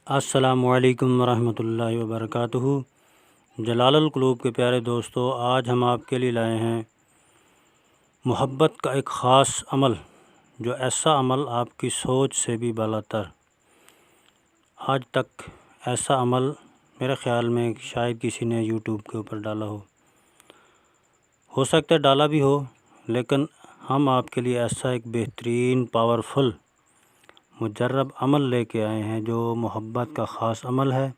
السلام علیکم ورحمۃ اللہ وبرکاتہ۔ جلال القلوب کے پیارے دوستو، آج ہم آپ کے لیے لائے ہیں محبت کا ایک خاص عمل، جو ایسا عمل آپ کی سوچ سے بھی بالاتر۔ آج تک ایسا عمل میرے خیال میں شاید کسی نے یوٹیوب کے اوپر ڈالا ہو سکتا ہے ڈالا بھی ہو، لیکن ہم آپ کے لیے ایسا ایک بہترین پاورفل مجرب عمل لے کے آئے ہیں جو محبت کا خاص عمل ہے۔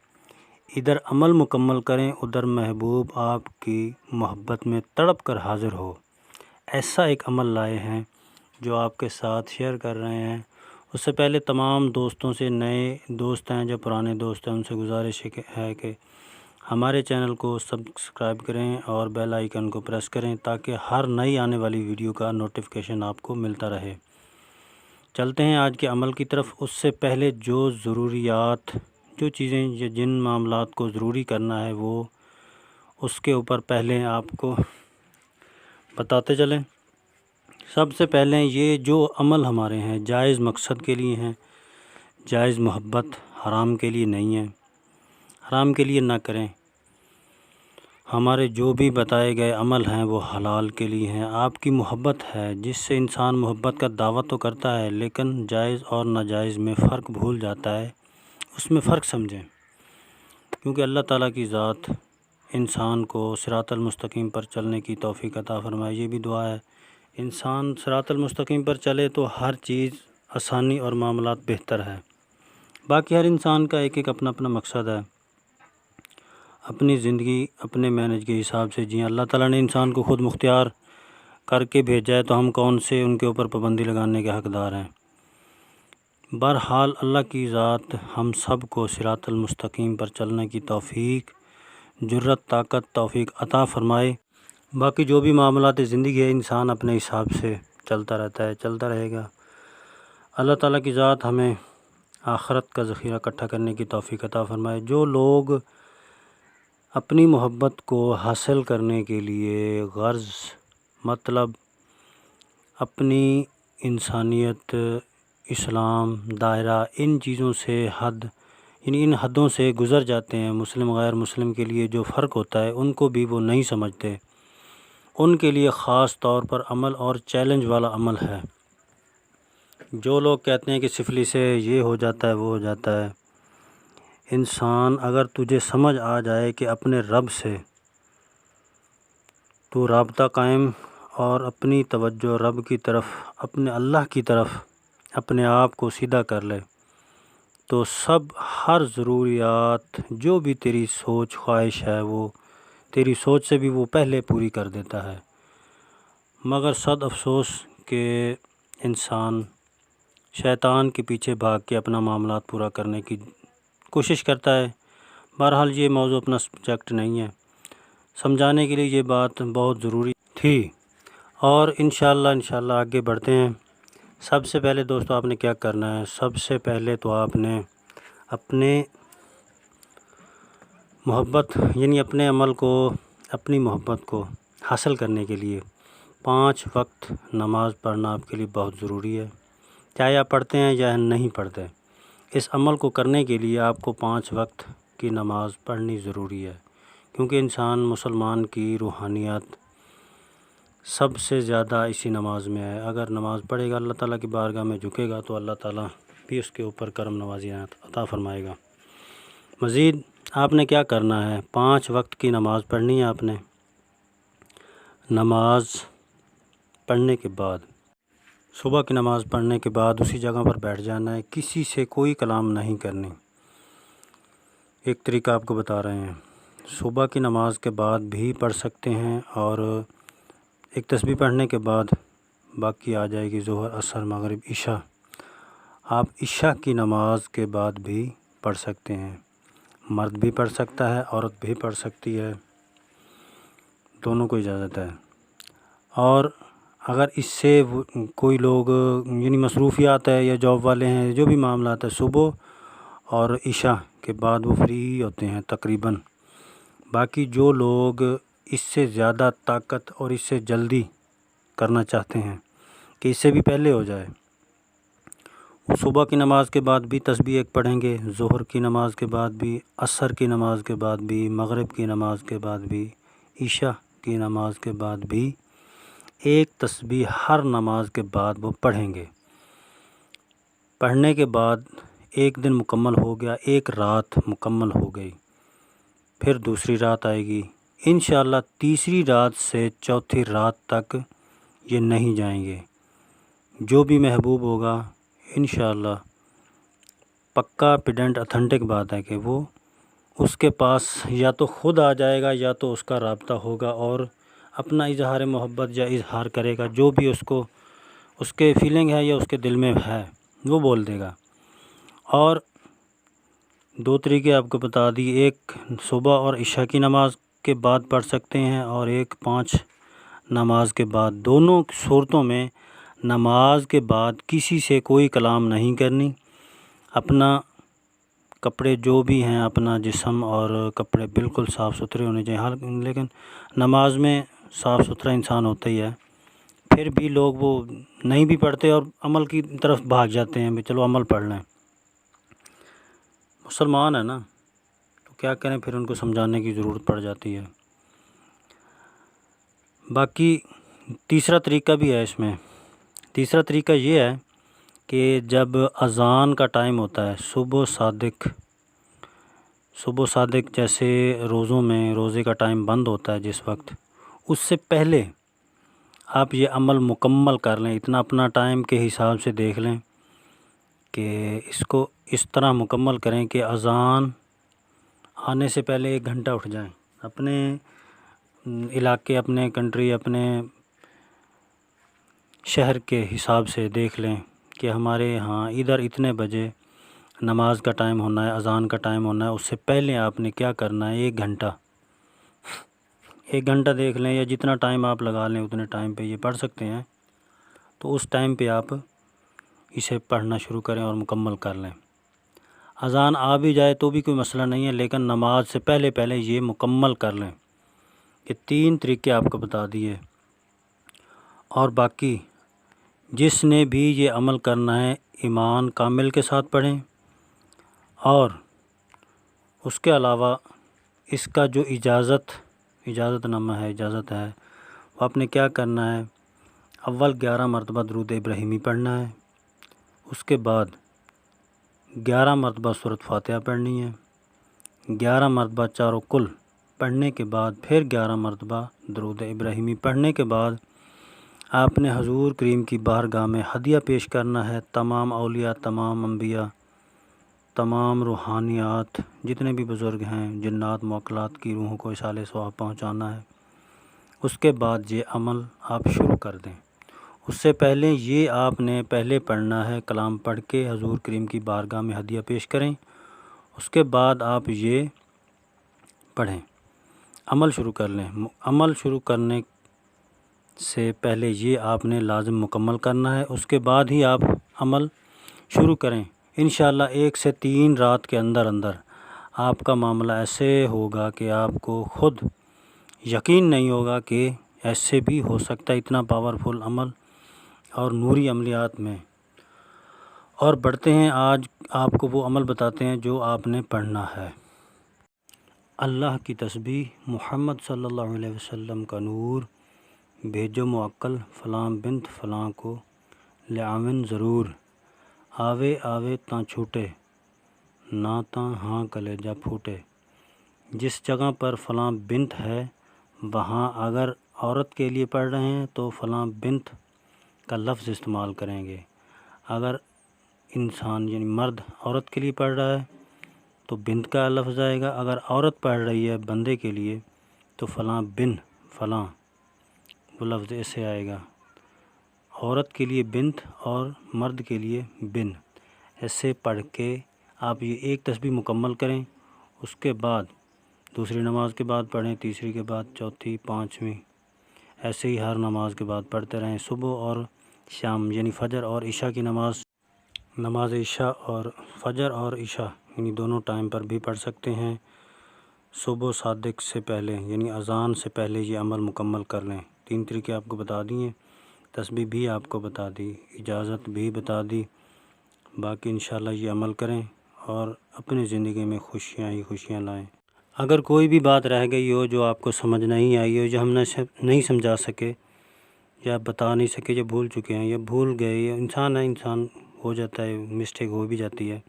ادھر عمل مکمل کریں، ادھر محبوب آپ کی محبت میں تڑپ کر حاضر ہو۔ ایسا ایک عمل لائے ہیں جو آپ کے ساتھ شیئر کر رہے ہیں۔ اس سے پہلے تمام دوستوں سے، نئے دوست ہیں جو پرانے دوست ہیں، ان سے گزارش ہے کہ ہمارے چینل کو سبسکرائب کریں اور بیل آئیکن کو پریس کریں تاکہ ہر نئی آنے والی ویڈیو کا نوٹیفیکیشن آپ کو ملتا رہے۔ چلتے ہیں آج کے عمل کی طرف۔ اس سے پہلے جو ضروریات، جو چیزیں، جن معاملات کو ضروری کرنا ہے، وہ اس کے اوپر پہلے آپ کو بتاتے چلیں۔ سب سے پہلے یہ جو عمل ہمارے ہیں جائز مقصد کے لیے ہیں، جائز محبت، حرام کے لیے نہیں ہے، حرام کے لیے نہ کریں۔ ہمارے جو بھی بتائے گئے عمل ہیں وہ حلال کے لیے ہیں۔ آپ کی محبت ہے جس سے انسان محبت کا دعویٰ تو کرتا ہے، لیکن جائز اور ناجائز میں فرق بھول جاتا ہے۔ اس میں فرق سمجھیں، کیونکہ اللہ تعالیٰ کی ذات انسان کو صراط المستقیم پر چلنے کی توفیق عطا فرمائے۔ یہ بھی دعا ہے، انسان صراط المستقیم پر چلے تو ہر چیز آسانی اور معاملات بہتر ہے۔ باقی ہر انسان کا ایک اپنا اپنا مقصد ہے، اپنی زندگی اپنے مینج کے حساب سے جییں۔ اللہ تعالیٰ نے انسان کو خود مختار کر کے بھیجا ہے، تو ہم کون سے ان کے اوپر پابندی لگانے کے حقدار ہیں۔ بہرحال اللہ کی ذات ہم سب کو صراط المستقیم پر چلنے کی توفیق، جرأت، طاقت، توفیق عطا فرمائے۔ باقی جو بھی معاملات زندگی ہے، انسان اپنے حساب سے چلتا رہتا ہے، چلتا رہے گا۔ اللہ تعالیٰ کی ذات ہمیں آخرت کا ذخیرہ اکٹھا کرنے کی توفیق عطا فرمائے۔ جو لوگ اپنی محبت کو حاصل کرنے کے لیے غرض، مطلب اپنی انسانیت، اسلام، دائرہ، ان چیزوں سے ان حدوں سے گزر جاتے ہیں، مسلم غیر مسلم کے لیے جو فرق ہوتا ہے ان کو بھی وہ نہیں سمجھتے، ان کے لیے خاص طور پر عمل اور چیلنج والا عمل ہے۔ جو لوگ کہتے ہیں کہ سفلی سے یہ ہو جاتا ہے، وہ ہو جاتا ہے، انسان اگر تجھے سمجھ آ جائے کہ اپنے رب سے تو رابطہ قائم اور اپنی توجہ رب کی طرف، اپنے اللہ کی طرف اپنے آپ کو سیدھا کر لے، تو ہر ضروریات جو بھی تیری سوچ خواہش ہے، وہ تیری سوچ سے بھی وہ پہلے پوری کر دیتا ہے۔ مگر صد افسوس کہ انسان شیطان کے پیچھے بھاگ کے اپنا معاملات پورا کرنے کی کوشش کرتا ہے۔ بہرحال یہ موضوع اپنا سبجیکٹ نہیں ہے، سمجھانے کے لیے یہ بات بہت ضروری تھی، اور انشاءاللہ آگے بڑھتے ہیں۔ سب سے پہلے دوستو آپ نے کیا کرنا ہے؟ سب سے پہلے تو آپ نے اپنے محبت، یعنی اپنے عمل کو، اپنی محبت کو حاصل کرنے کے لیے 5 وقت نماز پڑھنا آپ کے لیے بہت ضروری ہے، چاہے آپ پڑھتے ہیں یا نہیں پڑھتے۔ اس عمل کو کرنے کے لیے آپ کو 5 وقت کی نماز پڑھنی ضروری ہے، کیونکہ انسان مسلمان کی روحانیت سب سے زیادہ اسی نماز میں ہے۔ اگر نماز پڑھے گا، اللہ تعالیٰ کی بارگاہ میں جھکے گا، تو اللہ تعالیٰ بھی اس کے اوپر کرم نوازی عطا فرمائے گا۔ مزید آپ نے کیا کرنا ہے؟ 5 وقت کی نماز پڑھنی ہے آپ نے۔ نماز پڑھنے کے بعد، صبح کی نماز پڑھنے کے بعد اسی جگہ پر بیٹھ جانا ہے، کسی سے کوئی کلام نہیں کرنی۔ ایک طریقہ آپ کو بتا رہے ہیں، صبح کی نماز کے بعد بھی پڑھ سکتے ہیں، اور ایک تسبیح پڑھنے کے بعد باقی آ جائے گی ظہر، عصر، مغرب، عشاء۔ آپ عشاء کی نماز کے بعد بھی پڑھ سکتے ہیں، مرد بھی پڑھ سکتا ہے، عورت بھی پڑھ سکتی ہے، دونوں کو اجازت ہے۔ اور اگر اس سے کوئی لوگ یعنی مصروفیات ہے یا جاب والے ہیں، جو بھی معاملات ہے، صبح اور عشاء کے بعد وہ فری ہوتے ہیں تقریباً۔ باقی جو لوگ اس سے زیادہ طاقت اور اس سے جلدی کرنا چاہتے ہیں کہ اس سے بھی پہلے ہو جائے، صبح کی نماز کے بعد بھی تسبیح ایک پڑھیں گے، ظہر کی نماز کے بعد بھی، عصر کی نماز کے بعد بھی، مغرب کی نماز کے بعد بھی، عشاء کی نماز کے بعد بھی ایک تسبیح ہر نماز کے بعد وہ پڑھیں گے۔ پڑھنے کے بعد ایک دن مکمل ہو گیا، ایک رات مکمل ہو گئی، پھر دوسری رات آئے گی، انشاءاللہ تیسری رات سے چوتھی رات تک یہ نہیں جائیں گے۔ جو بھی محبوب ہوگا انشاءاللہ پکا پیڈنٹ اتھینٹک بات ہے کہ وہ اس کے پاس یا تو خود آ جائے گا یا تو اس کا رابطہ ہوگا اور اپنا اظہار محبت یا اظہار کرے گا، جو بھی اس کو اس کے فیلنگ ہے یا اس کے دل میں ہے وہ بول دے گا۔ اور دو طریقے آپ کو بتا دی، ایک صبح اور عشاء کی نماز کے بعد پڑھ سکتے ہیں اور ایک 5 نماز کے بعد۔ دونوں صورتوں میں نماز کے بعد کسی سے کوئی کلام نہیں کرنی، اپنا کپڑے جو بھی ہیں، اپنا جسم اور کپڑے بالکل صاف ستھرے ہونے چاہیے۔ لیکن نماز میں صاف ستھرا انسان ہوتا ہی ہے، پھر بھی لوگ وہ نہیں بھی پڑھتے اور عمل کی طرف بھاگ جاتے ہیں، چلو عمل پڑھ لیں۔ مسلمان ہے نا، تو کیا کریں، پھر ان کو سمجھانے کی ضرورت پڑ جاتی ہے۔ باقی تیسرا طریقہ بھی ہے اس میں۔ تیسرا طریقہ یہ ہے کہ جب اذان کا ٹائم ہوتا ہے، صبح صادق جیسے روزوں میں روزے کا ٹائم بند ہوتا ہے جس وقت، اس سے پہلے آپ یہ عمل مکمل کر لیں۔ اتنا اپنا ٹائم کے حساب سے دیکھ لیں کہ اس کو اس طرح مکمل کریں کہ اذان آنے سے پہلے 1 گھنٹہ اٹھ جائیں۔ اپنے علاقے، اپنے کنٹری، اپنے شہر کے حساب سے دیکھ لیں کہ ہمارے یہاں ادھر اتنے بجے نماز کا ٹائم ہونا ہے، اذان کا ٹائم ہونا ہے، اس سے پہلے آپ نے کیا کرنا ہے، 1 گھنٹہ 1 گھنٹہ دیکھ لیں، یا جتنا ٹائم آپ لگا لیں اتنے ٹائم پہ یہ پڑھ سکتے ہیں، تو اس ٹائم پہ آپ اسے پڑھنا شروع کریں اور مکمل کر لیں۔ اذان آ بھی جائے تو بھی کوئی مسئلہ نہیں ہے، لیکن نماز سے پہلے یہ مکمل کر لیں۔ یہ 3 طریقے آپ کو بتا دیے، اور باقی جس نے بھی یہ عمل کرنا ہے ایمان کامل کے ساتھ پڑھیں، اور اس کے علاوہ اس کا جو اجازت نامہ ہے، اجازت ہے، وہ آپ نے کیا کرنا ہے، اول 11 مرتبہ درود ابراہیمی پڑھنا ہے، اس کے بعد 11 مرتبہ سورۃ فاتحہ پڑھنی ہے، 11 مرتبہ چاروں کل پڑھنے کے بعد پھر 11 مرتبہ درود ابراہیمی پڑھنے کے بعد آپ نے حضور کریم کی بارگاہ میں ہدیہ پیش کرنا ہے۔ تمام اولیاء، تمام انبیاء، تمام روحانیات، جتنے بھی بزرگ ہیں، جنات موکلات کی روحوں کو اصالِ ثواب پہنچانا ہے۔ اس کے بعد یہ عمل آپ شروع کر دیں۔ اس سے پہلے یہ آپ نے پہلے پڑھنا ہے، کلام پڑھ کے حضور کریم کی بارگاہ میں ہدیہ پیش کریں، اس کے بعد آپ یہ پڑھیں، عمل شروع کر لیں۔ عمل شروع کرنے سے پہلے یہ آپ نے لازم مکمل کرنا ہے، اس کے بعد ہی آپ عمل شروع کریں۔ انشاءاللہ 1 سے 3 رات کے اندر آپ کا معاملہ ایسے ہوگا کہ آپ کو خود یقین نہیں ہوگا کہ ایسے بھی ہو سکتا ہے، اتنا پاورفل عمل اور نوری عملیات میں۔ اور بڑھتے ہیں، آج آپ کو وہ عمل بتاتے ہیں جو آپ نے پڑھنا ہے۔ اللہ کی تسبیح، محمد صلی اللہ علیہ وسلم کا نور، بھیجو موکل فلاں بنت فلاں کو لعون ضرور، آوے آوے تاں چھوٹے نہ تاں ہاں کلیجہ پھوٹے۔ جس جگہ پر فلاں بنت ہے وہاں اگر عورت کے لیے پڑھ رہے ہیں تو فلاں بنت کا لفظ استعمال کریں گے، اگر انسان یعنی مرد عورت کے لیے پڑھ رہا ہے تو بنت کا لفظ آئے گا، اگر عورت پڑھ رہی ہے بندے کے لیے تو فلاں بن فلاں وہ لفظ ایسے آئے گا، عورت کے لیے بنت اور مرد کے لیے بن۔ ایسے پڑھ کے آپ یہ ایک تسبیح مکمل کریں، اس کے بعد دوسری نماز کے بعد پڑھیں، تیسری کے بعد چوتھی، 5ویں، ایسے ہی ہر نماز کے بعد پڑھتے رہیں۔ صبح اور شام یعنی فجر اور عشاء کی نماز عشاء اور فجر اور عشاء یعنی دونوں ٹائم پر بھی پڑھ سکتے ہیں۔ صبح صادق سے پہلے یعنی اذان سے پہلے یہ عمل مکمل کر لیں۔ 3 طریقے آپ کو بتا دیے، تسبیح بھی آپ کو بتا دی، اجازت بھی بتا دی، باقی انشاءاللہ یہ عمل کریں اور اپنی زندگی میں خوشیاں ہی خوشیاں لائیں۔ اگر کوئی بھی بات رہ گئی ہو جو آپ کو سمجھ نہیں آئی ہو، جو ہم نے نہیں سمجھا سکے یا بتا نہیں سکے، جو بھول چکے ہیں یا بھول گئے، یا انسان ہے، انسان ہو جاتا ہے، مسٹیک ہو بھی جاتی ہے،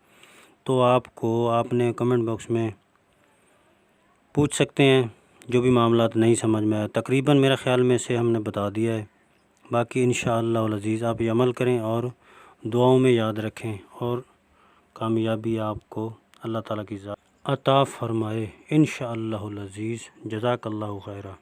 تو آپ نے کمنٹ باکس میں پوچھ سکتے ہیں جو بھی معاملات نہیں سمجھ میں آیا۔ تقریباً میرے خیال میں سے ہم نے بتا دیا ہے۔ باقی انشاءاللہ العزیز آپ یہ عمل کریں اور دعاؤں میں یاد رکھیں، اور کامیابی آپ کو اللہ تعالیٰ کی ذات عطا فرمائے انشاءاللہ العزیز۔ جزاک اللہ خیرہ۔